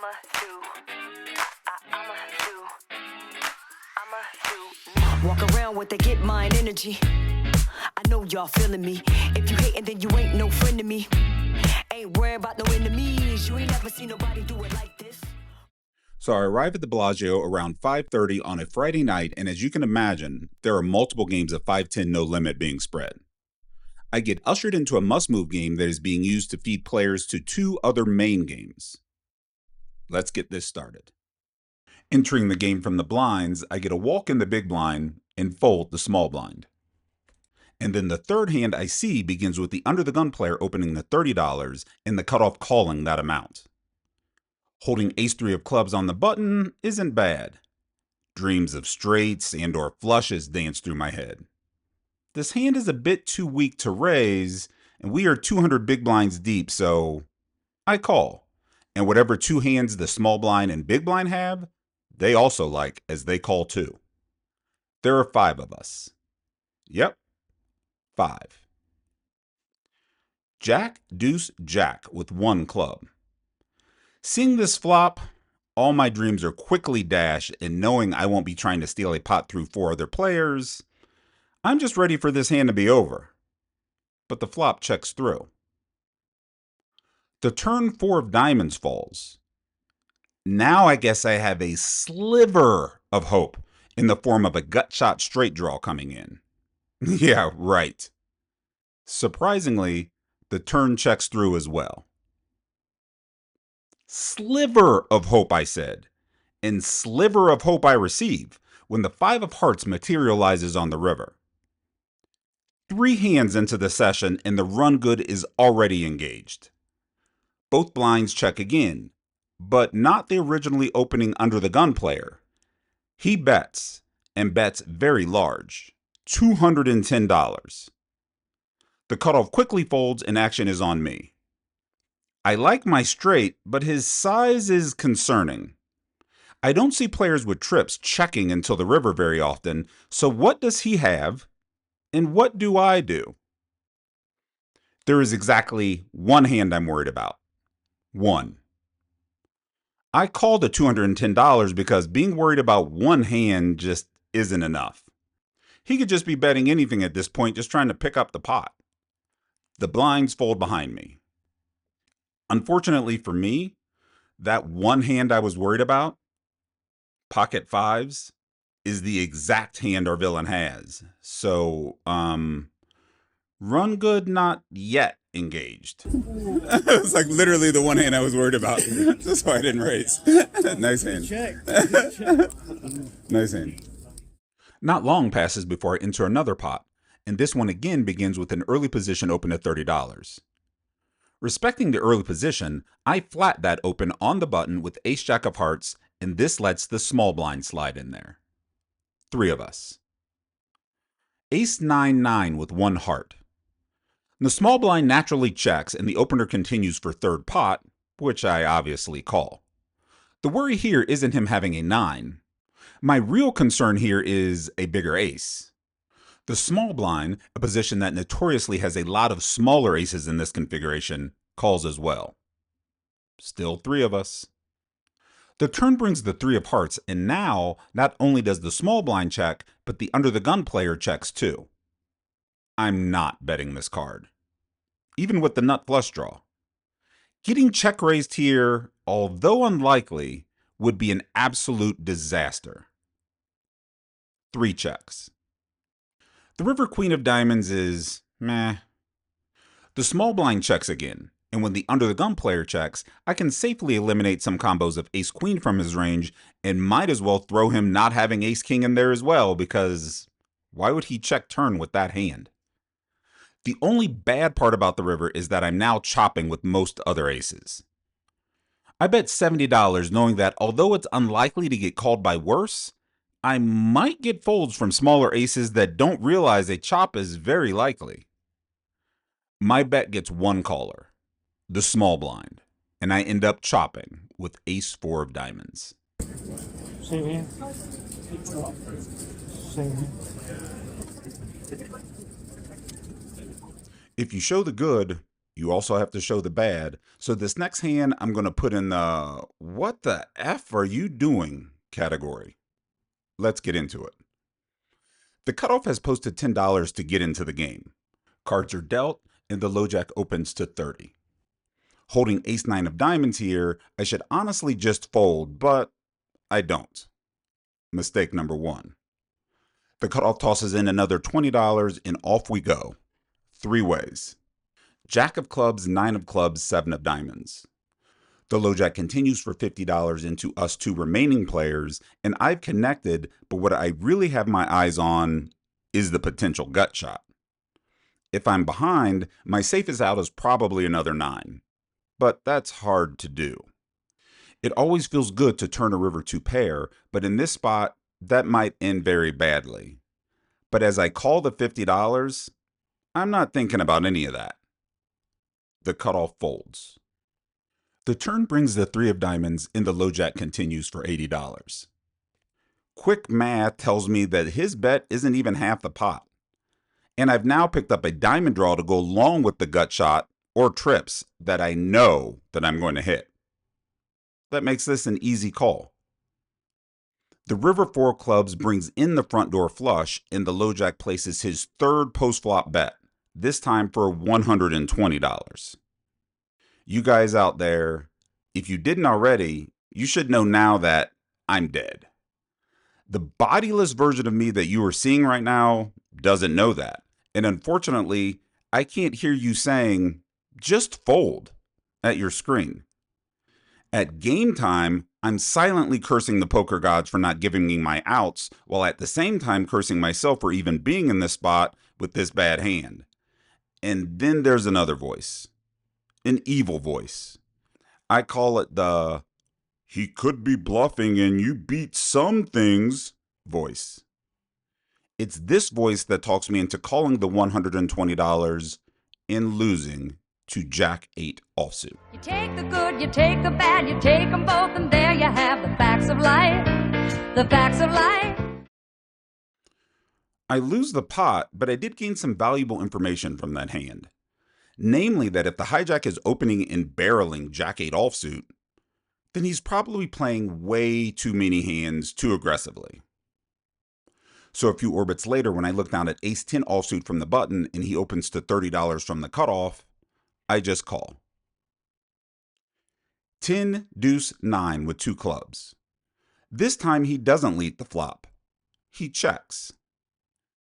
I'ma do. Walk around with the get mine energy. I know y'all feeling me. If you hating, then you ain't no friend to me. Ain't worried about no enemies. You ain't never seen nobody do it like this. So I arrive at the Bellagio around 5:30 on a Friday night, and as you can imagine, there are multiple games of 5-10 no limit being spread. I get ushered into a must-move game that is being used to feed players to two other main games. Let's get this started. Entering the game from the blinds, I get a walk in the big blind and fold the small blind. And then the third hand I see begins with the under the gun player opening the $30 and the cutoff calling that amount. Holding ace-3 of clubs on the button isn't bad. Dreams of straights and or flushes dance through my head. This hand is a bit too weak to raise, and we are 200 big blinds deep, so I call. And whatever two hands the small blind and big blind have, they also like, as they call too. There are 5 of us. Yep, 5. Jack, deuce, jack with 1 club. Seeing this flop, all my dreams are quickly dashed, and knowing I won't be trying to steal a pot through 4 other players, I'm just ready for this hand to be over. But the flop checks through. The turn 4 of diamonds falls. Now I guess I have a sliver of hope in the form of a gut shot straight draw coming in. Yeah, right. Surprisingly, the turn checks through as well. Sliver of hope, I said, and sliver of hope I receive when the 5 of hearts materializes on the river. 3 hands into the session and the run good is already engaged. Both blinds check again, but not the originally opening under the gun player. He bets, and bets very large, $210. The cutoff quickly folds and action is on me. I like my straight, but his size is concerning. I don't see players with trips checking until the river very often, so what does he have, and what do I do? There is exactly one hand I'm worried about. 1. I called the $210 because being worried about one hand just isn't enough. He could just be betting anything at this point, just trying to pick up the pot. The blinds fold behind me. Unfortunately for me, that one hand I was worried about, pocket 5s, is the exact hand our villain has. So, run good not yet engaged. It's like literally the one hand I was worried about. That's why I didn't raise. Nice hand. Nice hand. Not long passes before I enter another pot, and this one again begins with an early position open at $30. Respecting the early position, I flat that open on the button with ace-jack of hearts, and this lets the small blind slide in there. 3 of us. Ace-9-9 with 1 heart. The small blind naturally checks, and the opener continues for third pot, which I obviously call. The worry here isn't him having a 9. My real concern here is a bigger ace. The small blind, a position that notoriously has a lot of smaller aces in this configuration, calls as well. Still 3 of us. The turn brings the 3 of hearts, and now not only does the small blind check, but the under the gun player checks too. I'm not betting this card, even with the nut flush draw. Getting check raised here, although unlikely, would be an absolute disaster. 3 checks. The river queen of diamonds is meh. The small blind checks again, and when the under the gun player checks, I can safely eliminate some combos of ace queen from his range, and might as well throw him not having ace king in there as well, because why would he check turn with that hand? The only bad part about the river is that I'm now chopping with most other aces. I bet $70 knowing that although it's unlikely to get called by worse, I might get folds from smaller aces that don't realize a chop is very likely. My bet gets 1 caller, the small blind, and I end up chopping with ace-4 of diamonds. Same hand. Same hand. If you show the good, You also have to show the bad. So this next hand, I'm going to put in the "what the F are you doing" category. Let's get into it. The cutoff has posted $10 to get into the game. Cards are dealt, and the low jack opens to 30. Holding ace-9 of diamonds here, I should honestly just fold, but I don't. Mistake number one. The cutoff tosses in another $20, and off we go. Three ways. Jack of clubs, 9 of clubs, 7 of diamonds. The low jack continues for $50 into us two remaining players, and I've connected, but what I really have my eyes on is the potential gut shot. If I'm behind, my safest out is probably another 9, but that's hard to do. It always feels good to turn a river to pair, but in this spot, that might end very badly. But as I call the $50, I'm not thinking about any of that. The cutoff folds. The turn brings the 3 of diamonds and the low jack continues for $80. Quick math tells me that his bet isn't even half the pot. And I've now picked up a diamond draw to go along with the gut shot or trips that I know that I'm going to hit. That makes this an easy call. The river 4 clubs brings in the front door flush and the low jack places his third post-flop bet, this time for $120. You guys out there, if you didn't already, you should know now that I'm dead. The bodiless version of me that you are seeing right now doesn't know that. And unfortunately, I can't hear you saying, "just fold," at your screen. At game time, I'm silently cursing the poker gods for not giving me my outs, while at the same time cursing myself for even being in this spot with this bad hand. And then there's another voice. An evil voice. I call it the "he could be bluffing and you beat some things" voice. It's this voice that talks me into calling the $120 and losing to Jack 8 offsuit. You take the good, you take the bad, you take them both, and there you have the facts of life. The facts of life. I lose the pot, but I did gain some valuable information from that hand. Namely that if the hijack is opening and barreling Jack 8 offsuit, then he's probably playing way too many hands too aggressively. So a few orbits later, when I look down at ace 10 offsuit from the button and he opens to $30 from the cutoff, I just call. 10 deuce 9 with 2 clubs. This time he doesn't lead the flop. He checks.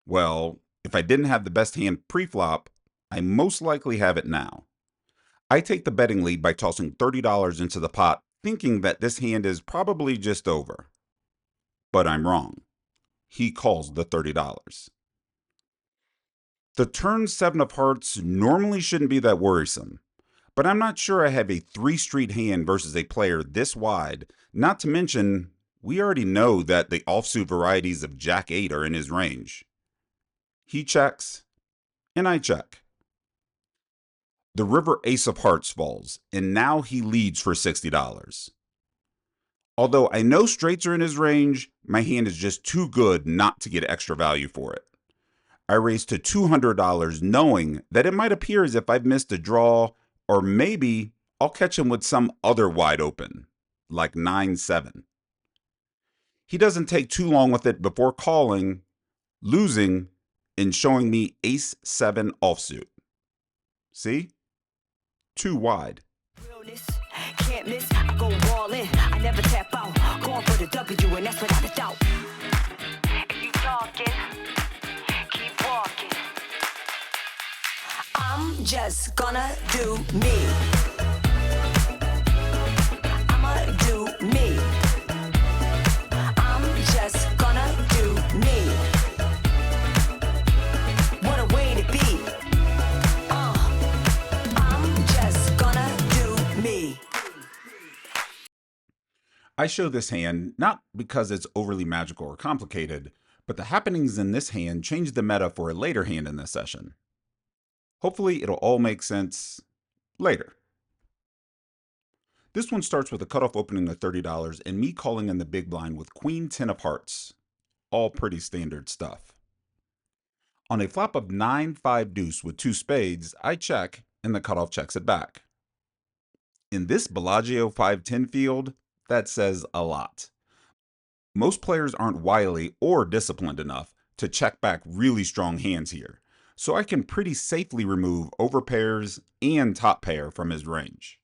Well, if I didn't have the best hand pre-flop, I most likely have it now. I take the betting lead by tossing $30 into the pot, thinking that this hand is probably just over. But I'm wrong. He calls the $30. The turn 7 of hearts normally shouldn't be that worrisome, but I'm not sure I have a 3 street hand versus a player this wide, not to mention we already know that the offsuit varieties of Jack 8 are in his range. He checks, and I check. The river ace of hearts falls, and now he leads for $60. Although I know straights are in his range, my hand is just too good not to get extra value for it. I raise to $200 knowing that it might appear as if I've missed a draw, or maybe I'll catch him with some other wide open, like 9-7. He doesn't take too long with it before calling, losing, and showing me ace 7 offsuit. See? Too wide. Realness, can't miss, I go all in, I never tap out, going for the W, and that's without a doubt. If you talking, keep walking. I'm just gonna do me. I'ma do me. I'm just gonna do me. What a way to be. I'm just gonna do me. I show this hand not because it's overly magical or complicated, but the happenings in this hand change the meta for a later hand in this session. Hopefully it'll all make sense later. This one starts with a cutoff opening of $30 and me calling in the big blind with queen 10 of hearts. All pretty standard stuff. On a flop of 9-5 deuce with 2 spades, I check and the cutoff checks it back. In this Bellagio 5-10 field, that says a lot. Most players aren't wily or disciplined enough to check back really strong hands here, so I can pretty safely remove overpairs and top pair from his range.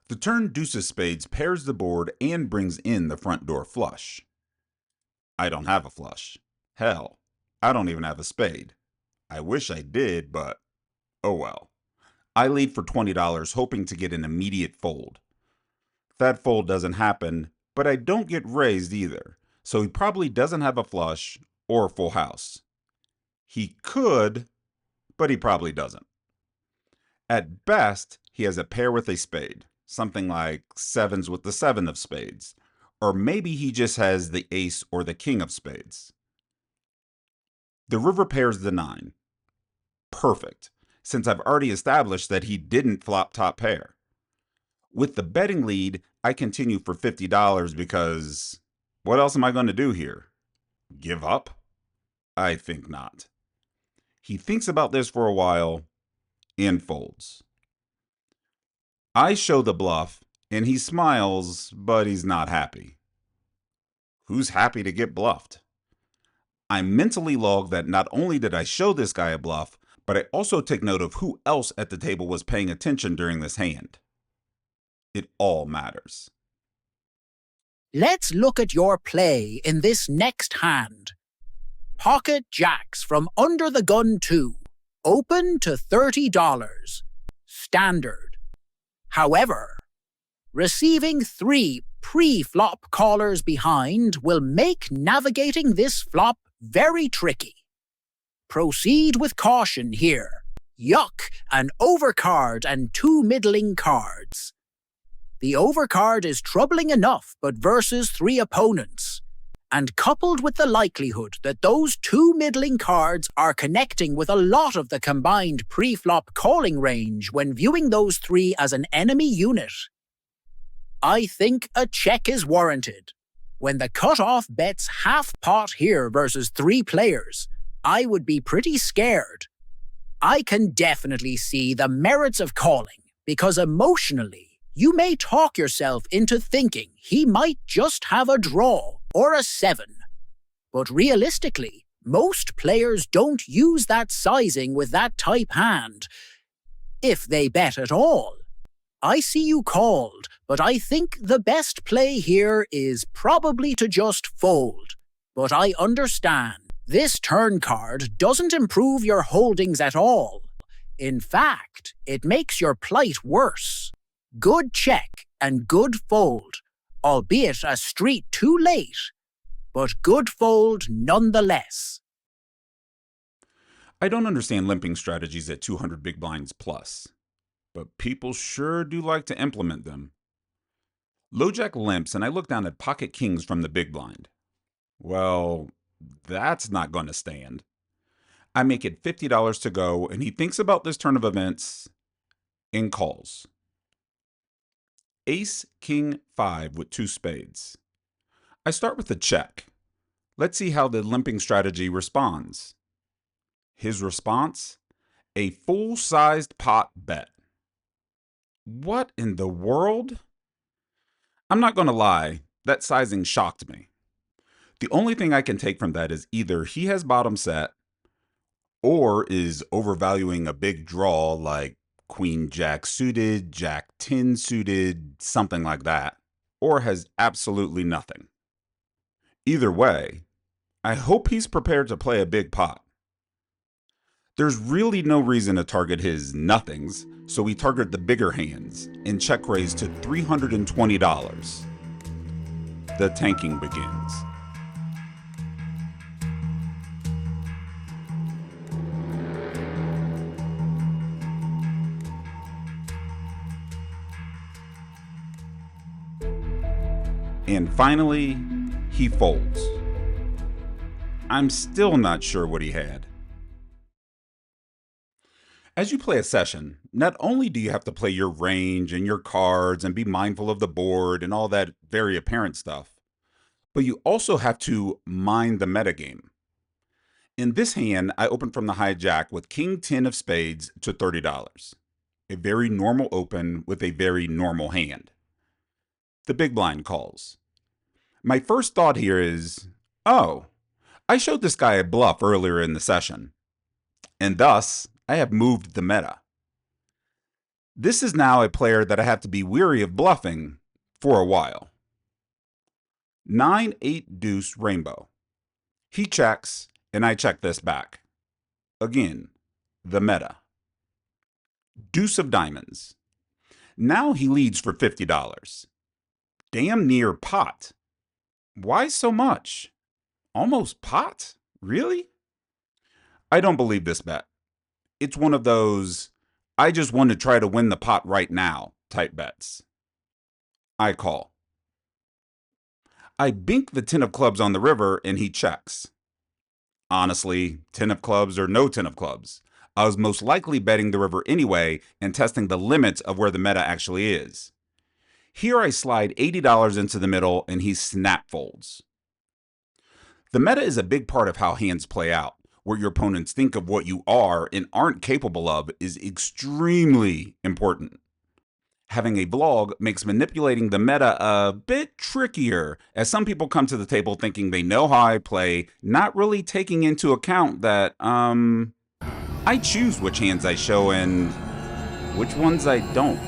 The turn deuces spades pairs the board and brings in the front door flush. I don't have a flush. Hell, I don't even have a spade. I wish I did, but oh well. I lead for $20 hoping to get an immediate fold. That fold doesn't happen, but I don't get raised either, so he probably doesn't have a flush or a full house. He could, but he probably doesn't. At best, he has a pair with a spade, something like sevens with the 7 of spades, or maybe he just has the ace or the king of spades. The river pairs the 9. Perfect, since I've already established that he didn't flop top pair. With the betting lead, I continue for $50 because what else am I going to do here? Give up? I think not. He thinks about this for a while and folds. I show the bluff and he smiles, but he's not happy. Who's happy to get bluffed? I mentally log that not only did I show this guy a bluff, but I also take note of who else at the table was paying attention during this hand. It all matters. Let's look at your play in this next hand. Pocket jacks from under the gun 2, open to $30, standard. However, receiving 3 pre-flop callers behind will make navigating this flop very tricky. Proceed with caution here. Yuck, an overcard and 2 middling cards. The overcard is troubling enough but versus 3 opponents, and coupled with the likelihood that those 2 middling cards are connecting with a lot of the combined pre-flop calling range when viewing those 3 as an enemy unit, I think a check is warranted. When the cutoff bets half pot here versus 3 players, I would be pretty scared. I can definitely see the merits of calling, because emotionally, you may talk yourself into thinking he might just have a draw or a 7. But realistically, most players don't use that sizing with that type hand, if they bet at all. I see you called, but I think the best play here is probably to just fold. But I understand. This turn card doesn't improve your holdings at all. In fact, it makes your plight worse. Good check and good fold, albeit a street too late, but good fold nonetheless. I don't understand limping strategies at 200 big blinds plus, but people sure do like to implement them. Low jack limps and I look down at pocket kings from the big blind. Well, that's not going to stand. I make it $50 to go, and he thinks about this turn of events and calls. Ace, king, 5 with 2 spades. I start with a check. Let's see how the limping strategy responds. His response? A full-sized pot bet. What in the world? I'm not going to lie, that sizing shocked me. The only thing I can take from that is either he has bottom set or is overvaluing a big draw like Queen Jack suited, Jack 10 suited, something like that, or has absolutely nothing. Either way, I hope he's prepared to play a big pot. There's really no reason to target his nothings, so we target the bigger hands and check raise to $320. The tanking begins. And finally, he folds. I'm still not sure what he had. As you play a session, not only do you have to play your range and your cards and be mindful of the board and all that very apparent stuff, but you also have to mind the metagame. In this hand, I open from the hijack with King 10 of spades to $30. A very normal open with a very normal hand. The big blind calls. My first thought here is, oh, I showed this guy a bluff earlier in the session, and thus I have moved the meta. This is now a player that I have to be weary of bluffing for a while. 9-8 deuce rainbow. He checks, and I check this back. Again, the meta. Deuce of diamonds. Now he leads for $50. Damn near pot. Why so much? Almost pot? Really? I don't believe this bet. It's one of those, I just want to try to win the pot right now type bets. I call. I bink the 10 of clubs on the river and he checks. Honestly, 10 of clubs or no 10 of clubs. I was most likely betting the river anyway and testing the limits of where the meta actually is. Here I slide $80 into the middle and he snap folds. The meta is a big part of how hands play out. Where your opponents think of what you are and aren't capable of is extremely important. Having a vlog makes manipulating the meta a bit trickier, as some people come to the table thinking they know how I play, not really taking into account that, I choose which hands I show and which ones I don't.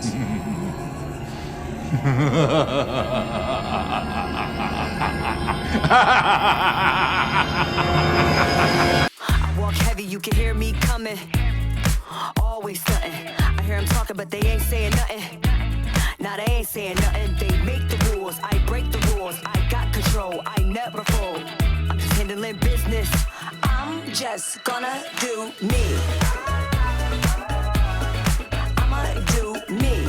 I walk heavy, you can hear me coming. Always stunting. I hear them talking, but they ain't saying nothing. Nah, they ain't saying nothing. They make the rules, I break the rules. I got control, I never fold. I'm just handling business. I'm just gonna do me. I'ma do me.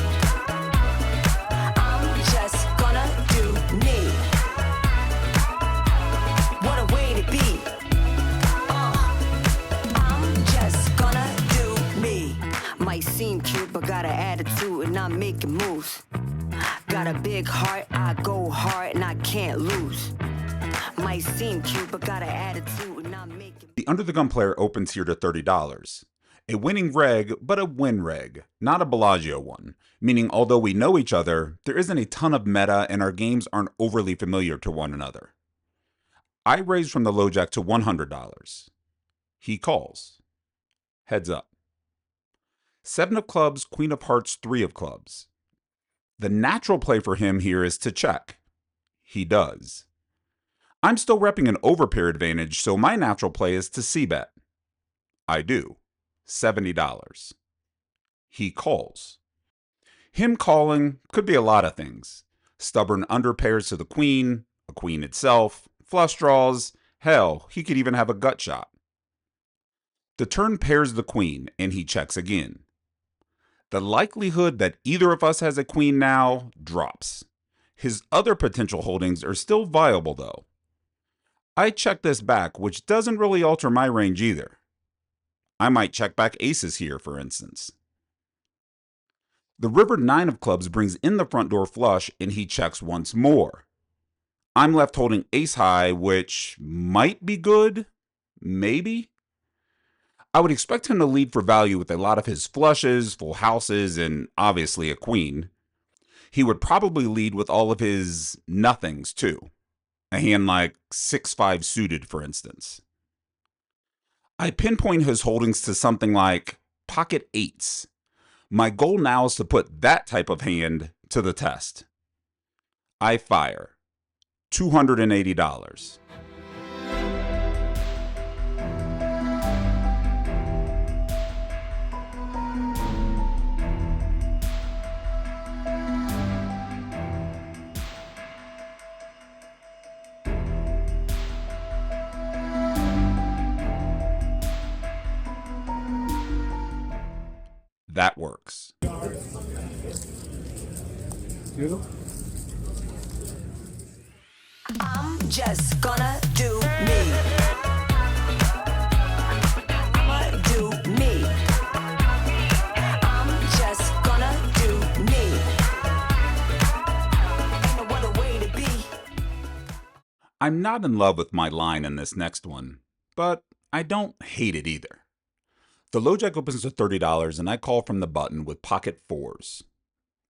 I'm just gonna do me. What a way to be. I'm just gonna do me. Might seem cute, but got an attitude and I'm making moves. Got a big heart, I go hard and I can't lose. Might seem cute, but got an attitude and I'm making. The under the gun player opens here to $30. A winning reg, but a win reg, not a Bellagio one. Meaning, although we know each other, there isn't a ton of meta and our games aren't overly familiar to one another. I raise from the low jack to $100. He calls. Heads up. 7 of clubs, queen of hearts, 3 of clubs. The natural play for him here is to check. He does. I'm still repping an overpair advantage, so my natural play is to c-bet. I do. $70. He calls. Him calling could be a lot of things. Stubborn underpairs to the queen, a queen itself, flush draws, hell, he could even have a gut shot. The turn pairs the queen, and he checks again. The likelihood that either of us has a queen now drops. His other potential holdings are still viable though. I check this back, which doesn't really alter my range either. I might check back aces here, for instance. The river 9 of clubs brings in the front door flush and he checks once more. I'm left holding ace high, which might be good, maybe. I would expect him to lead for value with a lot of his flushes, full houses, and obviously a queen. He would probably lead with all of his nothings too. A hand like 6-5 suited, for instance. I pinpoint his holdings to something like pocket eights. My goal now is to put that type of hand to the test. I fire. $280. That works. I'm just gonna do me. I'ma do me. I'm just gonna do me. Ain't no other way to be. I'm not in love with my line in this next one, but I don't hate it either. The low jack opens to $30 and I call from the button with pocket fours.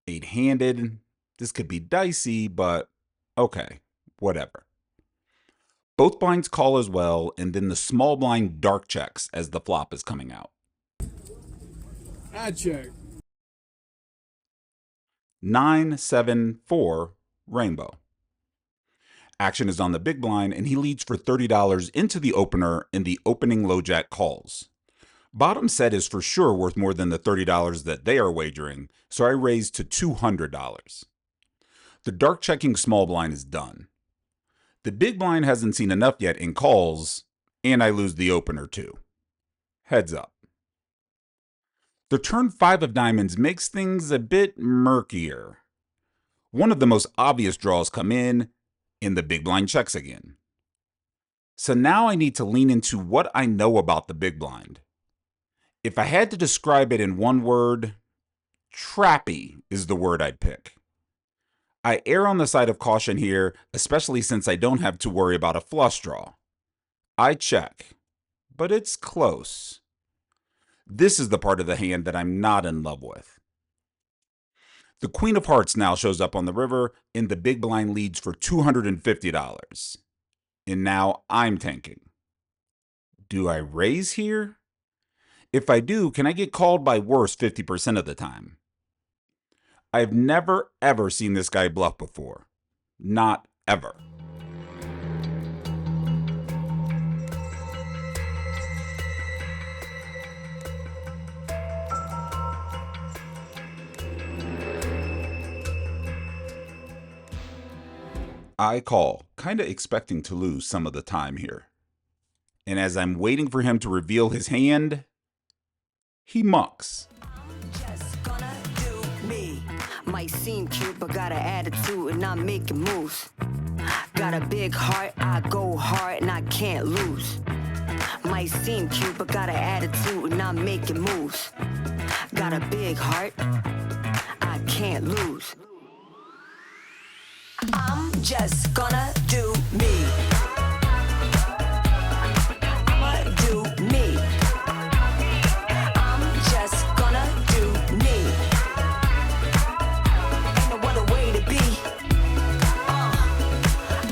8-handed, this could be dicey, but okay, whatever. Both blinds call as well, and then the small blind dark checks as the flop is coming out. I check. 9-7-4 rainbow. Action is on the big blind, and he leads for $30 into the opener, and the opening low jack calls. Bottom set is for sure worth more than the $30 that they are wagering, so I raise to $200. The dark checking small blind is done. The big blind hasn't seen enough yet and calls, and I lose the opener too. Heads up. The turn 5 of diamonds makes things a bit murkier. One of the most obvious draws come in, and the big blind checks again. So now I need to lean into what I know about the big blind. If I had to describe it in one word, trappy is the word I'd pick. I err on the side of caution here, especially since I don't have to worry about a flush draw. I check, but it's close. This is the part of the hand that I'm not in love with. The Queen of Hearts now shows up on the river, and the big blind leads for $250. And now I'm tanking. Do I raise here? If I do, can I get called by worse 50% of the time? I've never ever seen this guy bluff before. Not ever. I call, kinda expecting to lose some of the time here. And as I'm waiting for him to reveal his hand, he mucks. Just gonna do me. Might seem cute, but got an attitude and I'm making moves. Got a big heart, I go hard and I can't lose. Might seem cute, but got an attitude and I'm making moves. Got a big heart, I can't lose. I'm just gonna do me. I'ma do me. I'm just gonna do me. Ain't no other way to be.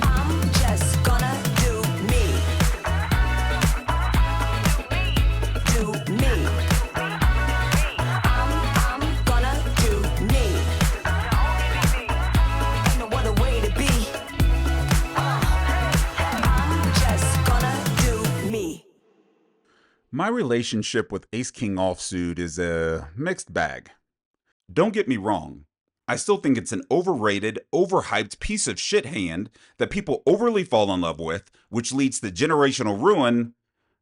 I'm just gonna do me. Do me. I'm gonna do me. Ain't no other way to be. I'm just gonna do me. My relationship with Ace-King offsuit is a mixed bag. Don't get me wrong. I still think it's an overrated, overhyped piece of shit hand that people overly fall in love with, which leads to generational ruin.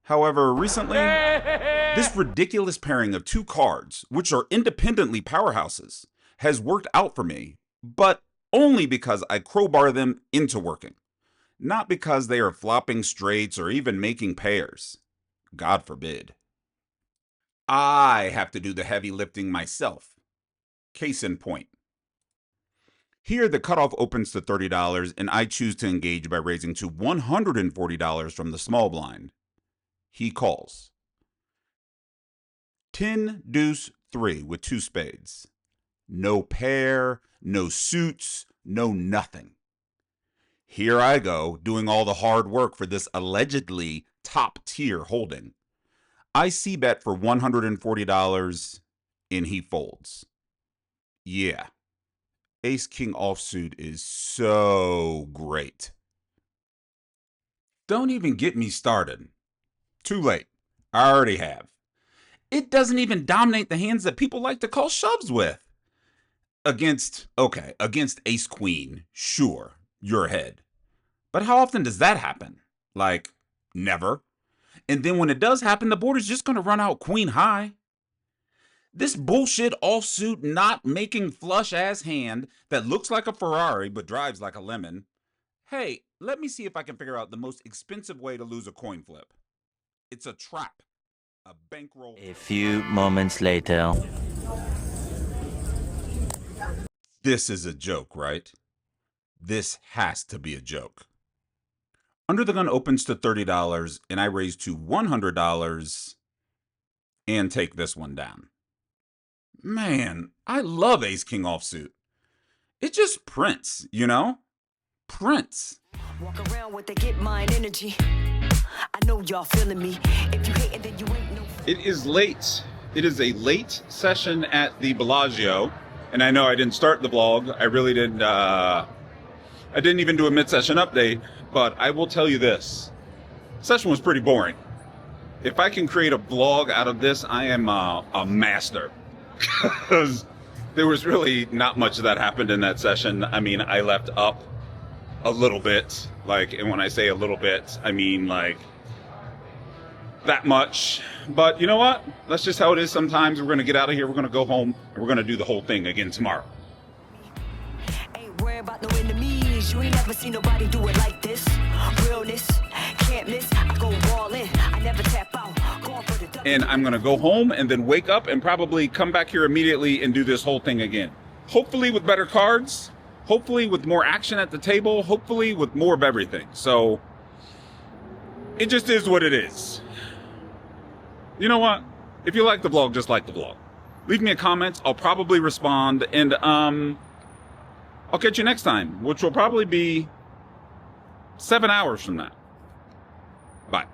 However, recently, this ridiculous pairing of two cards, which are independently powerhouses, has worked out for me, but only because I crowbar them into working. Not because they are flopping straights or even making pairs. God forbid. I have to do the heavy lifting myself. Case in point. Here, the cutoff opens to $30, and I choose to engage by raising to $140 from the small blind. He calls. 10 deuce 3 with 2 spades. No pair, no suits, no nothing. Here I go, doing all the hard work for this allegedly top-tier holding. I c-bet for $140, and he folds. Yeah. Ace-King offsuit is so great. Don't even get me started. Too late. I already have. It doesn't even dominate the hands that people like to call shoves with. Against ace-queen, sure, you're ahead. But how often does that happen? Like, never. And then when it does happen, the board is just going to run out queen high. This bullshit offsuit not making flush ass hand that looks like a Ferrari but drives like a lemon. Hey, let me see if I can figure out the most expensive way to lose a coin flip. It's a trap. A bankroll. A few moments later. This is a joke, right? This has to be a joke. Under the Gun opens to $30, and I raise to $100 and take this one down. Man, I love Ace King offsuit. It just prints, you know? Prints. Walk around with the get mine energy. I know y'all feeling me. If you hating, then you ain't no. It is late. It is a late session at the Bellagio, and I know I didn't start the vlog. I really didn't. I didn't even do a mid-session update, but I will tell you this: session was pretty boring. If I can create a vlog out of this, I am a master. Because there was really not much that happened in that session. I mean, I left up a little bit, and when I say a little bit, I mean that much. But you know what? That's just how it is sometimes. We're going to get out of here, we're going to go home, and we're going to do the whole thing again tomorrow. Ain't worried about no enemies. You ain't never seen nobody do it like this. Realness, can't miss. I go all in. I never tap out. Going for the And I'm going to go home and then wake up and probably come back here immediately and do this whole thing again. Hopefully with better cards. Hopefully with more action at the table. Hopefully with more of everything. So it just is what it is. You know what? If you like the vlog, just like the vlog. Leave me a comment. I'll probably respond. And I'll catch you next time, which will probably be 7 hours from now. Bye.